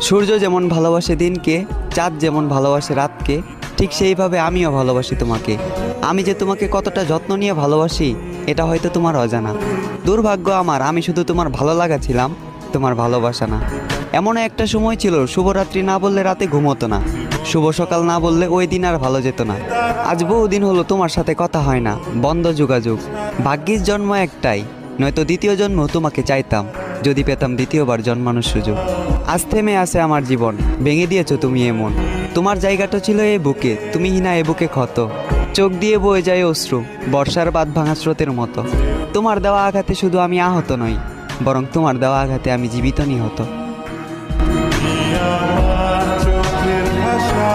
সূর্য যেমন ভালোবাসে দিনকে, চাঁদ যেমন ভালোবাসে রাতকে, ঠিক সেইভাবে আমিও ভালোবাসি তোমাকে। আমি যে তোমাকে কতটা যত্ন নিয়ে ভালোবাসি এটা হয়তো তোমার অজানা। দুর্ভাগ্য আমার, আমি শুধু তোমার ভালো লাগা ছিলাম, তোমার ভালোবাসা না। এমন একটা সময় ছিল শুভরাত্রি না বললে রাতে ঘুমোতো না, শুভ সকাল না বললে ওই দিন আর ভালো যেত না। আজ বহুদিন হলো তোমার সাথে কথা হয় না, বন্ধ যোগাযোগ। ভাগ্যিস জন্ম একটাই, নয়তো দ্বিতীয় জন্ম তোমাকে চাইতাম, যদি পেতাম দ্বিতীয়বার জন্মানোর সুযোগ। আজ থেমে আছে আমার জীবন, ভেঙে দিয়েছো তুমি এমন। তোমার জায়গাটা ছিল এই বুকে, তুমি হিনা এ বুকে ক্ষত। চোখ দিয়ে বয়ে যায় অশ্রু, বর্ষার বাঁধ ভাঙা স্রোতের মতো। তোমার দেওয়া আঘাতে শুধু আমি আহত নই, বরং তোমার দেওয়া আঘাতে আমি জীবিত নিহত। চোখের ভাষা